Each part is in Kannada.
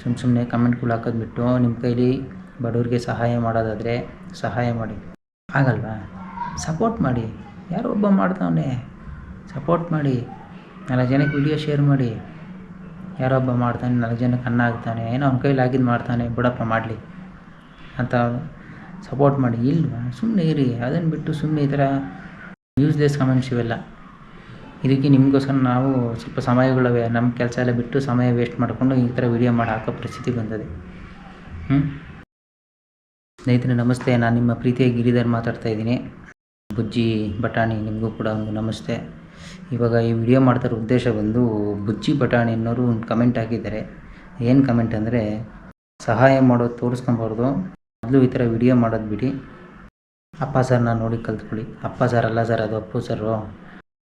ಸುಮ್ಮನೆ ಕಮೆಂಟ್ಗಳು ಹಾಕೋದು ಬಿಟ್ಟು ನಿಮ್ಮ ಕೈಲಿ ಬಡವ್ರಿಗೆ ಸಹಾಯ ಮಾಡೋದಾದರೆ ಸಹಾಯ ಮಾಡಿ. ಆಗಲ್ವಾ? ಸಪೋರ್ಟ್ ಮಾಡಿ. ಯಾರೋ ಒಬ್ಬ ಮಾಡ್ತಾವನೆ, ಸಪೋರ್ಟ್ ಮಾಡಿ. 4 ಜನಕ್ಕೆ ವಿಡಿಯೋ ಶೇರ್ ಮಾಡಿ. ಯಾರೋ ಒಬ್ಬ ಮಾಡ್ತಾನೆ, 4 ಜನಕ್ಕೆ ಅನ್ನ ಆಗ್ತಾನೆ, ಏನೋ ಅವ್ನ ಕೈಲಿ ಆಗಿದ್ದು ಮಾಡ್ತಾನೆ, ಬಿಡಪ್ಪ ಮಾಡಲಿ ಅಂತ ಸಪೋರ್ಟ್ ಮಾಡಿ. ಇಲ್ವಾ? ಸುಮ್ಮನೆ ಇರಿ. ಅದನ್ನು ಬಿಟ್ಟು ಸುಮ್ಮನೆ ಈ ಥರ ಯೂಸ್ಲೆಸ್ ಕಮೆಂಟ್ಸ್ ಇವೆಲ್ಲ. ಇದಕ್ಕೆ ನಿಮಗೋಸ್ಕರ ನಾವು ಸ್ವಲ್ಪ ಸಮಯಗಳವೆ, ನಮ್ಮ ಕೆಲಸ ಎಲ್ಲ ಬಿಟ್ಟು ಸಮಯ ವೇಸ್ಟ್ ಮಾಡಿಕೊಂಡು ಈ ಥರ ವಿಡಿಯೋ ಮಾಡಿ ಹಾಕೋ ಪರಿಸ್ಥಿತಿ ಬಂದಿದೆ. ಸ್ನೇಹಿತರೆ ನಮಸ್ತೆ, ನಾನು ನಿಮ್ಮ ಪ್ರೀತಿಯ ಗಿರಿಧರ್ ಮಾತಾಡ್ತಾ ಇದ್ದೀನಿ. ಬುಜ್ಜಿ ಬಟಾಣಿ ನಿಮಗೂ ಕೂಡ ಒಂದು ನಮಸ್ತೆ. ಇವಾಗ ಈ ವಿಡಿಯೋ ಮಾಡ್ತಾರೋ ಉದ್ದೇಶ ಬಂದು, ಬುಜ್ಜಿ ಬಟಾಣಿ ಅನ್ನೋರು ಒಂದು ಕಮೆಂಟ್ ಹಾಕಿದ್ದಾರೆ. ಏನು ಕಮೆಂಟ್ ಅಂದರೆ, ಸಹಾಯ ಮಾಡೋದು ತೋರಿಸ್ಕೊಬಾರ್ದು, ಮೊದಲು ಈ ಥರ ವಿಡಿಯೋ ಮಾಡೋದು ಬಿಡಿ. ಅಪ್ಪ ಸರ್ನ ನೋಡಿ ಕಲ್ತ್ಕೊಳ್ಳಿ. ಅಪ್ಪ ಸರ್ ಅಲ್ಲ ಸರ್, ಅದು ಅಪ್ಪು ಸರು.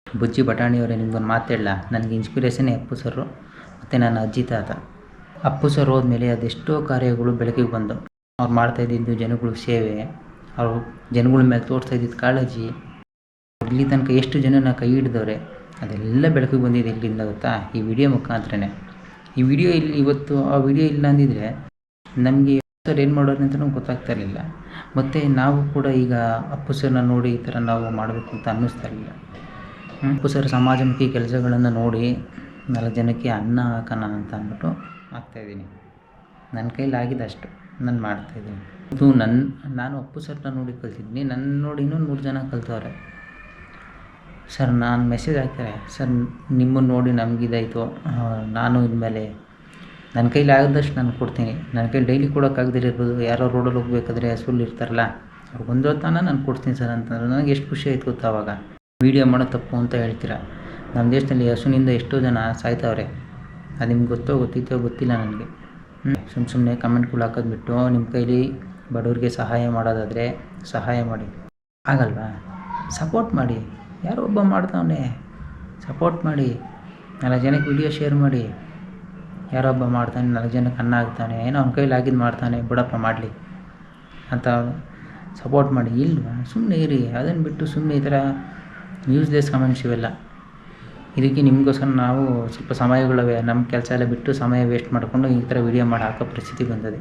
ಬುಜ್ಜಿ ಬಟಾಣಿಯವರೇ, ನಿಮ್ಗೊಂದು ಮಾತೇಳ, ನನಗೆ ಇನ್ಸ್ಪಿರೇಷನ್ನೇ ಅಪ್ಪು ಸರು ಮತ್ತು ನನ್ನ ಅಜ್ಜಿ ತಾತ. ಅಪ್ಪು ಸರ್ ಹೋದ್ಮೇಲೆ ಅದೆಷ್ಟೋ ಕಾರ್ಯಗಳು ಬೆಳಕಿಗೆ ಬಂದು, ಅವ್ರು ಮಾಡ್ತಾಯಿದ್ದು ಜನಗಳಿಗೆ ಸೇವೆ, ಅವರು ಜನಗಳ ಮೇಲೆ ತೋರಿಸ್ತಾ ಇದ್ದಿದ್ದು ಕಾಳಜಿ, ಇಲ್ಲಿ ತನಕ ಎಷ್ಟು ಜನನ ಕೈ ಹಿಡಿದವ್ರೆ, ಅದೆಲ್ಲ ಬೆಳಕಿಗೆ ಬಂದಿದೆ. ಎಲ್ಲಿಂದ ಗೊತ್ತಾ? ಈ ವಿಡಿಯೋ ಮುಖಾಂತರನೇ. ಈ ವಿಡಿಯೋ ಇಲ್ಲಿ ಇವತ್ತು ಆ ವಿಡಿಯೋ ಇಲ್ಲ ಅಂದಿದ್ರೆ ನಮಗೆ ಸರ್ ಏನು ಮಾಡೋರು ಅಂತಲೂ ಗೊತ್ತಾಗ್ತಾ ಇರಲಿಲ್ಲ. ಮತ್ತು ನಾವು ಕೂಡ ಈಗ ಅಪ್ಪು ಸರ್ನ ನೋಡಿ ಈ ಥರ ನಾವು ಮಾಡಬೇಕು ಅಂತ ಅನ್ನಿಸ್ತಾ ಇರಲಿಲ್ಲ. ಅಪ್ಪು ಸರ್ ಸಮಾಜಮುಖಿ ಕೆಲಸಗಳನ್ನು ನೋಡಿ 4 ಜನಕ್ಕೆ ಅನ್ನ ಹಾಕೋಣ ಅಂತ ಅಂದ್ಬಿಟ್ಟು ಆಗ್ತಾಯಿದ್ದೀನಿ. ನನ್ನ ಕೈಲಿ ಆಗಿದ್ದಷ್ಟು ನಾನು ಮಾಡ್ತಾಯಿದ್ದೀನಿ. ಇದು ನಾನು ಅಪ್ಪು ಸರ್ನ ನೋಡಿ ಕಲ್ತಿದ್ದೀನಿ. ನನ್ನ ನೋಡಿ ಇನ್ನೂ 100 ಜನ ಕಲ್ತವ್ರೆ. ಸರ್ ನಾನು ಮೆಸೇಜ್ ಹಾಕ್ತಾರೆ, ಸರ್ ನಿಮ್ಮನ್ನು ನೋಡಿ ನಮಗಿದಾಯಿತು, ನಾನು ಇನ್ಮೇಲೆ ನನ್ನ ಕೈಲಿ ಆಗಿದ್ದಷ್ಟು ನಾನು ಕೊಡ್ತೀನಿ. ನನ್ನ ಕೈಲಿ ಡೈಲಿ ಕೊಡೋಕ್ಕಾಗದಿರ್ಬೋದು, ಯಾರೋ ರೋಡಲ್ಲಿ ಹೋಗ್ಬೇಕಾದ್ರೆ ಹಸುಲ್ ಇರ್ತಾರಲ್ಲ, ಅವ್ರು ಬಂದೋತ್ತಾನ ನಾನು ಕೊಡ್ತೀನಿ ಸರ್ ಅಂತಂದ್ರೆ ನನಗೆ ಎಷ್ಟು ಖುಷಿ ಆಯ್ತು ಗೊತ್ತಾ. ಆವಾಗ ವೀಡಿಯೋ ಮಾಡೋ ತಪ್ಪು ಅಂತ ಹೇಳ್ತೀರಾ. ನಮ್ಮ ದೇಶದಲ್ಲಿ ಹಸುವಿನಿಂದ ಎಷ್ಟೋ ಜನ ಸಾಯ್ತವ್ರೆ. ಅದು ನಿಮ್ಗೆ ಗೊತ್ತಿತ್ತೋ ಗೊತ್ತಿಲ್ಲ ನನಗೆ. ಸುಮ್ಮನೆ ಕಮೆಂಟ್ಗಳು ಹಾಕೋದು ಬಿಟ್ಟು ನಿಮ್ಮ ಕೈಲಿ ಬಡವ್ರಿಗೆ ಸಹಾಯ ಮಾಡೋದಾದರೆ ಸಹಾಯ ಮಾಡಿ. ಆಗಲ್ವಾ? ಸಪೋರ್ಟ್ ಮಾಡಿ. ಯಾರೋ ಒಬ್ಬ ಮಾಡ್ತಾವನೆ, ಸಪೋರ್ಟ್ ಮಾಡಿ. 4 ಜನಕ್ಕೆ ವಿಡಿಯೋ ಶೇರ್ ಮಾಡಿ. ಯಾರೋ ಒಬ್ಬ ಮಾಡ್ತಾನೆ, 4 ಜನಕ್ಕೆ ಅನ್ನ ಆಗ್ತಾನೆ, ಏನೋ ಅವ್ನ ಕೈಲಿ ಆಗಿದ್ದು ಮಾಡ್ತಾನೆ, ಬಿಡಪ್ಪ ಮಾಡಲಿ ಅಂತ ಸಪೋರ್ಟ್ ಮಾಡಿ. ಇಲ್ವಾ? ಸುಮ್ಮನೆ ಇರಿ. ಅದನ್ನು ಬಿಟ್ಟು ಸುಮ್ಮನೆ ಈ ಥರ ಯೂಸ್ಲೆಸ್ ಕಮೆಂಟ್ಸ್ ಇವೆಲ್ಲ. ಇದಕ್ಕೆ ನಿಮಗೋಸ್ಕರ ನಾವು ಸ್ವಲ್ಪ ಸಮಯಗಳವೆ, ನಮ್ಮ ಕೆಲಸ ಎಲ್ಲ ಬಿಟ್ಟು ಸಮಯ ವೇಸ್ಟ್ ಮಾಡಿಕೊಂಡು ಈ ಥರ ವಿಡಿಯೋ ಮಾಡಿ ಹಾಕೋ ಪರಿಸ್ಥಿತಿ ಬಂದಿದೆ.